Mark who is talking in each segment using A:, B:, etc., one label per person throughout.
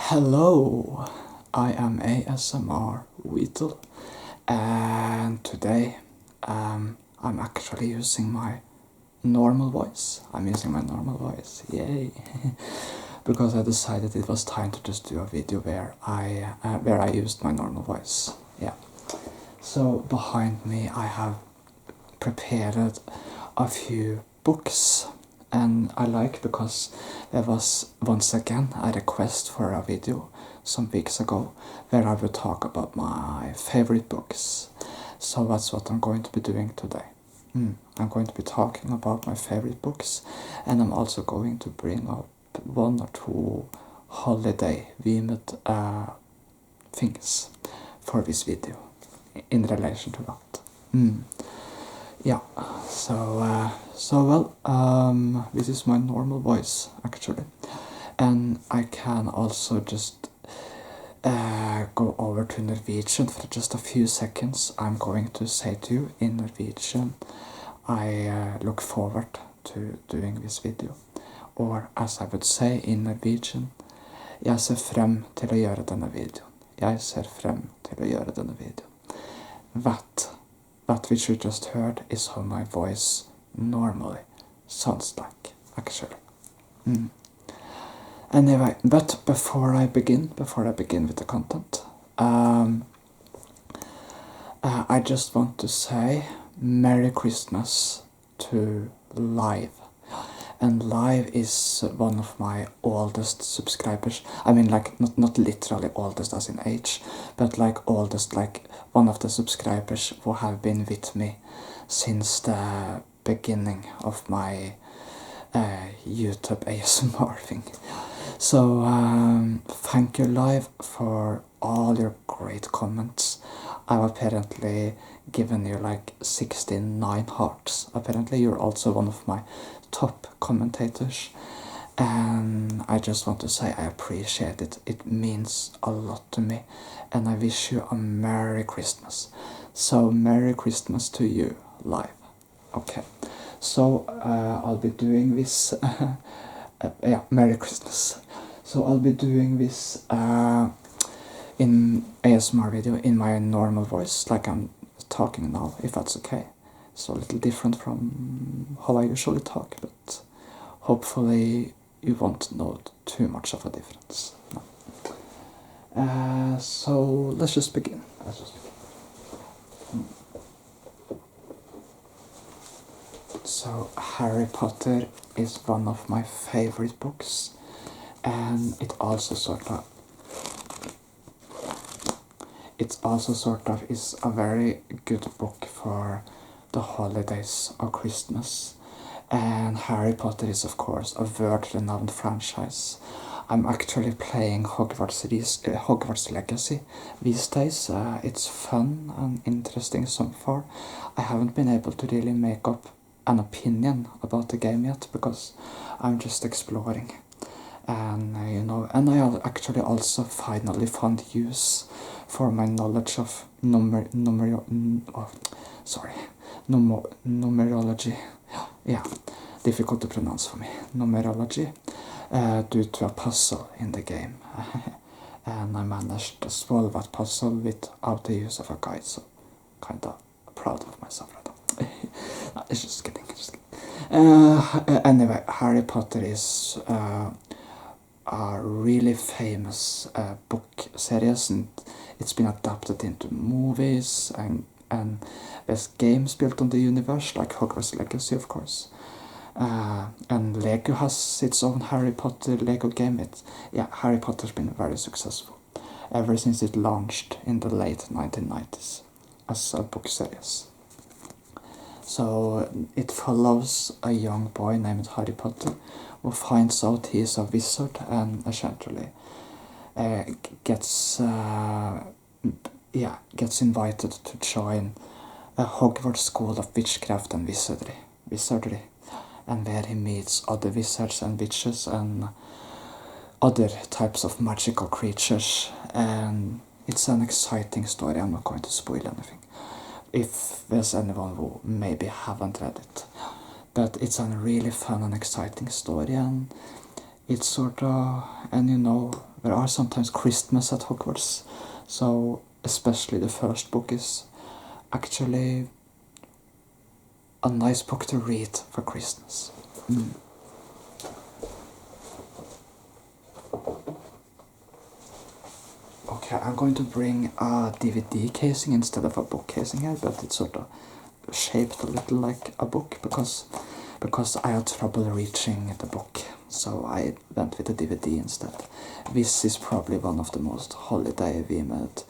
A: Hello, I am ASMR Weedle, and today I'm actually using my normal voice. I'm using my normal voice, yay! Because I decided it was time to just do a video where I used my normal voice. Yeah. So behind me I have prepared a few books, and I like because there was once again a request for a video some weeks ago where I would talk about my favorite books. So that's what I'm going to be doing today. I'm going to be talking about my favorite books, and I'm also going to bring up one or two holiday themed things for this video in relation to that. Yeah, this is my normal voice actually, and I can also just go over to Norwegian for just a few seconds. I'm going to say to you in Norwegian, I look forward to doing this video, or as I would say in Norwegian, jeg ser frem til å gjøre denne videoen. Jeg ser frem til å gjøre denne videoen. That which you just heard is how my voice normally sounds like, actually. Anyway, but before I begin with the content, I just want to say Merry Christmas to Live. And Live is one of my oldest subscribers. I mean, like, not literally oldest as in age, but like oldest, like one of the subscribers who have been with me since the beginning of my YouTube ASMR thing. So thank you Live for all your great comments. I've apparently given you like 69 hearts. Apparently you're also one of my top commentators, and I just want to say I appreciate it. It means a lot to me, and I wish you a Merry Christmas. So Merry Christmas to you, Live. Okay, so I'll be doing this yeah, Merry Christmas. So I'll be doing this in ASMR video in my normal voice, like I'm talking now, if that's okay. So a little different from how I usually talk, but hopefully you won't know too much of a difference. No. So let's just begin. So Harry Potter is one of my favorite books, and it also sort of is a very good book for the holidays or Christmas. And Harry Potter is of course a world-renowned franchise. I'm actually playing Hogwarts Legacy these days. It's fun and interesting so far. I haven't been able to really make up an opinion about the game yet because I'm just exploring. And and I actually also finally found use for my knowledge of numerology. Yeah, difficult to pronounce for me. Numerology, due to a puzzle in the game. And I managed to solve that puzzle without the use of a guide, so kind of proud of myself right now. No, it's just kidding. Anyway, Harry Potter is a really famous book series, and it's been adapted into movies, and there's games built on the universe, like Hogwarts Legacy, of course. And Lego has its own Harry Potter Lego game. Harry Potter's been very successful ever since it launched in the late 1990s as a book series. So it follows a young boy named Harry Potter who finds out he is a wizard and essentially gets invited to join a Hogwarts School of Witchcraft and Wizardry, and where he meets other wizards and witches and other types of magical creatures. And it's an exciting story. I'm not going to spoil anything if there's anyone who maybe haven't read it, but it's a really fun and exciting story, and it's sort of, and you know, there are sometimes Christmas at Hogwarts, so especially the first book is actually a nice book to read for Christmas. Okay, I'm going to bring a DVD casing instead of a book casing here, but it's sort of shaped a little like a book because I had trouble reaching the book, so I went with the DVD instead. This is probably one of the most holiday themed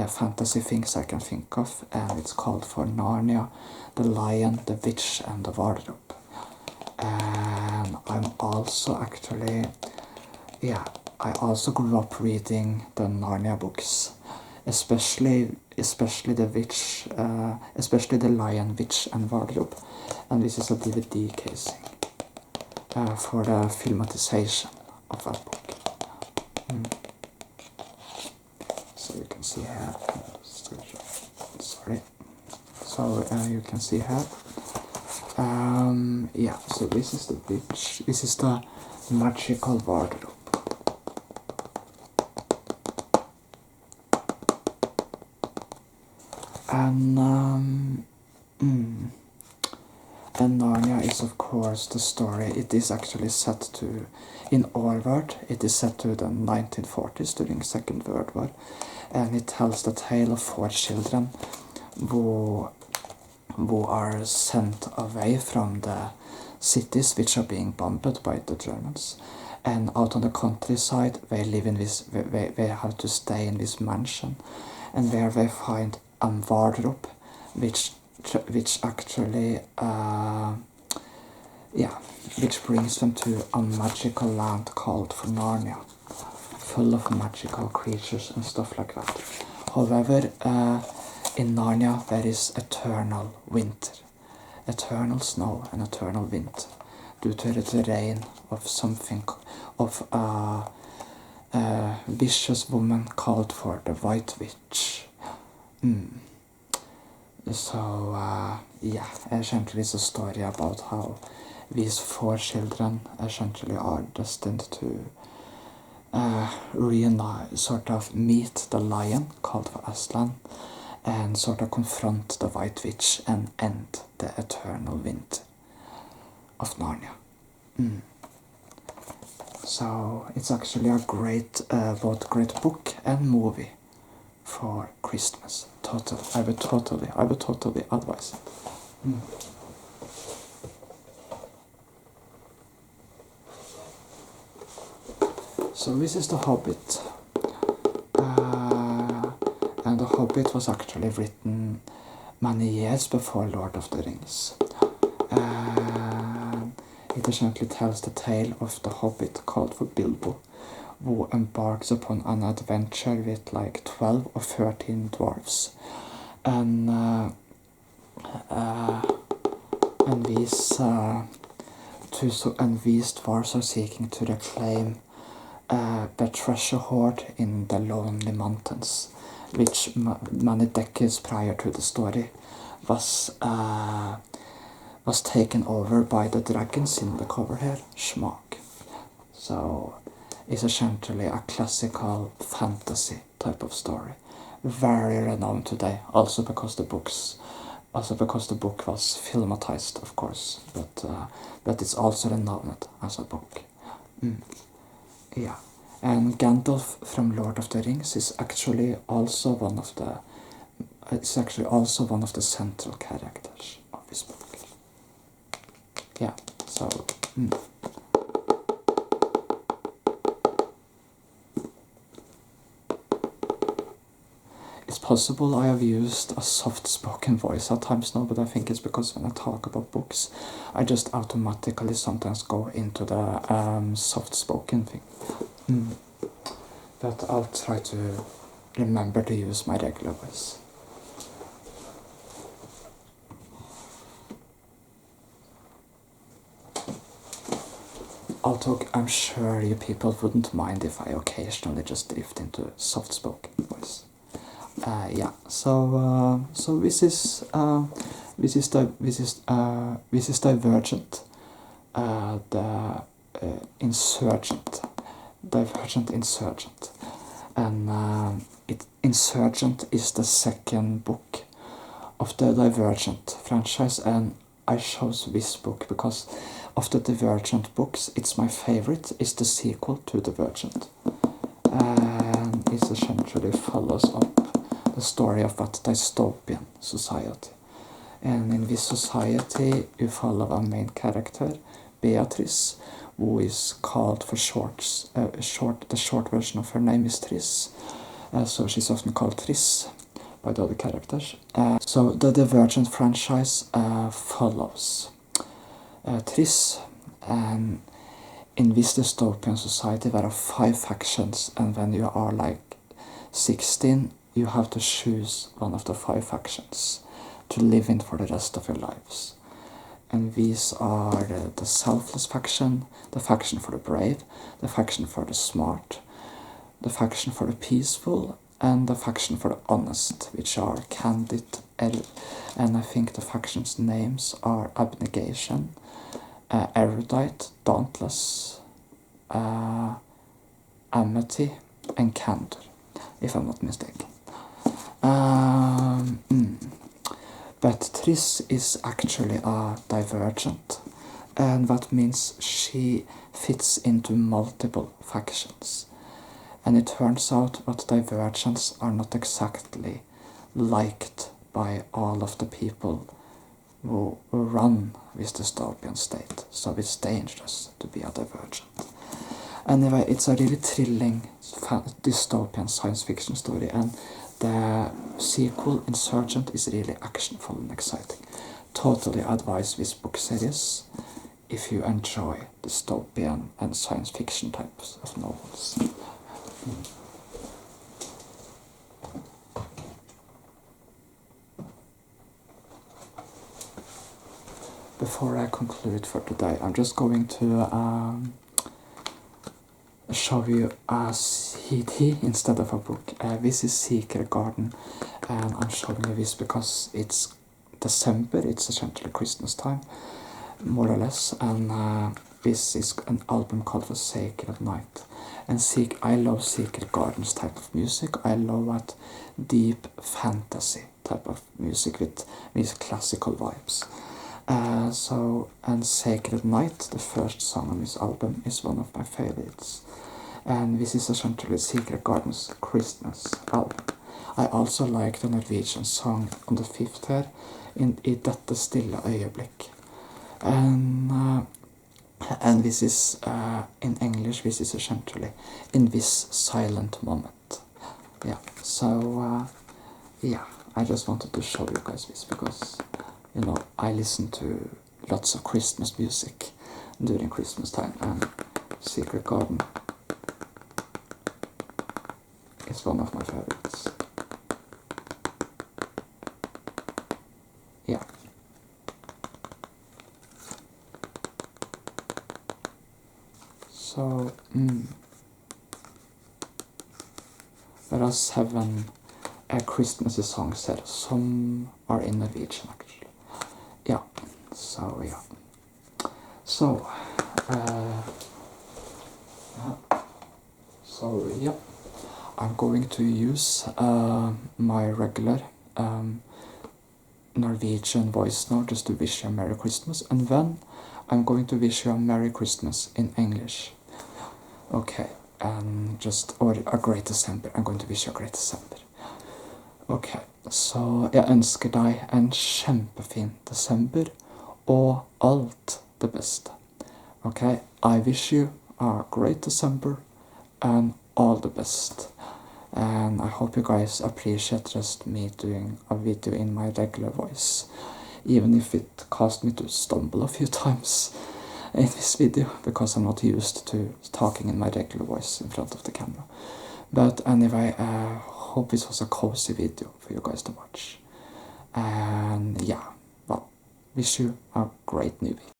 A: fantasy things I can think of, and it's called for Narnia, the Lion, the Witch and the Wardrobe. And I'm also actually, yeah, I also grew up reading the Narnia books, especially the witch, especially the Lion, Witch and Wardrobe, and this is a DVD casing for the filmatization of that book. So you can see here. Sorry. So you can see here. Yeah. So this is the witch. This is the magical wardrobe. And Narnia is of course the story. It is actually set to, in our world, it is set to the 1940s during Second World War, and it tells the tale of 4 children who are sent away from the cities which are being bombed by the Germans, and out on the countryside they live in this. They have to stay in this mansion, and where they find a wardrobe, which actually, which brings them to a magical land called for Narnia, full of magical creatures and stuff like that. However, in Narnia there is eternal winter, eternal snow and eternal winter, due to the rain of something, of a vicious woman called for the White Witch. So, yeah, essentially it's a story about how these 4 children essentially are destined to sort of meet the lion called for Aslan, and sort of confront the White Witch and end the eternal winter of Narnia. So it's actually a great, both great book and movie for Christmas. Totally, I would totally advise it. So this is the Hobbit, and the Hobbit was actually written many years before Lord of the Rings. It essentially tells the tale of the Hobbit called for Bilbo, who embarks upon an adventure with like 12 or 13 dwarves, and these dwarves are seeking to reclaim the treasure hoard in the Lonely Mountains, which many decades prior to the story was taken over by the dragons in the cover here, Schmack. So it's essentially a classical fantasy type of story, very renowned today, also because the book was filmatized, of course, but it's also renowned as a book. Yeah, and Gandalf from Lord of the Rings is actually also one of the central characters of this book. Yeah, so. It's possible I have used a soft-spoken voice at times now, but I think it's because when I talk about books, I just automatically sometimes go into the soft-spoken thing. But I'll try to remember to use my regular voice. Although I'm sure you people wouldn't mind if I occasionally just drift into soft-spoken voice. Yeah. So this is Divergent, Insurgent. Divergent Insurgent. And Insurgent is the second book of the Divergent franchise, and I chose this book because of the Divergent books, it's my favorite. It's the sequel to Divergent, and it essentially follows up the story of a dystopian society. And in this society, you follow a main character, Beatrice, who is called for the short version of her name is Triss, so she's often called Triss by the other characters. So the Divergent franchise follows Triss, and in this dystopian society there are 5 factions, and when you are like 16, you have to choose one of the 5 factions to live in for the rest of your lives. And these are the selfless faction, the faction for the brave, the faction for the smart, the faction for the peaceful, and the faction for the honest, which are Candid, and I think the factions' names are Abnegation, Erudite, Dauntless, Amity, and Candor, if I'm not mistaken. But Triss is actually a Divergent, and that means she fits into multiple factions. And it turns out that Divergents are not exactly liked by all of the people who run this dystopian state, so it's dangerous to be a Divergent. Anyway, it's a really thrilling dystopian science fiction story, and the sequel, Insurgent, is really actionful and exciting. Totally advise this book series if you enjoy dystopian and science fiction types of novels. Before I conclude for today, I'm just going to show you a CD instead of a book. This is Secret Garden, and I'm showing you this because it's December, it's essentially Christmas time, more or less, and this is an album called The Sacred Night. And I love Secret Gardens type of music. I love that deep fantasy type of music with these classical vibes. And Sacred Night, the first song on this album, is one of my favorites. And this is essentially Secret Garden's Christmas album. I also like the Norwegian song on the 5th here, I dette stille øyeblikk. And this is, in English, this is essentially in this silent moment. Yeah, so, yeah, I just wanted to show you guys this because, you know, I listen to lots of Christmas music during Christmas time, and Secret Garden is one of my favorites. Yeah. So, there are 7 Christmassy songs here. Some are in Norwegian, actually. Yeah, so, yeah. So, yeah. I'm going to use my regular Norwegian voice now just to wish you a Merry Christmas, and then I'm going to wish you a Merry Christmas in English. Okay, and or a great December. I'm going to wish you a great December. Okay, så jeg ønsker deg en kjempefin desember og alt det beste. Okay, I wish you a great December and all the best. And I hope you guys appreciate just me doing a video in my regular voice, even if it caused me to stumble a few times in this video, because I'm not used to talking in my regular voice in front of the camera. But anyway, I hope this was a cozy video for you guys to watch. And yeah, well, wish you a great new week.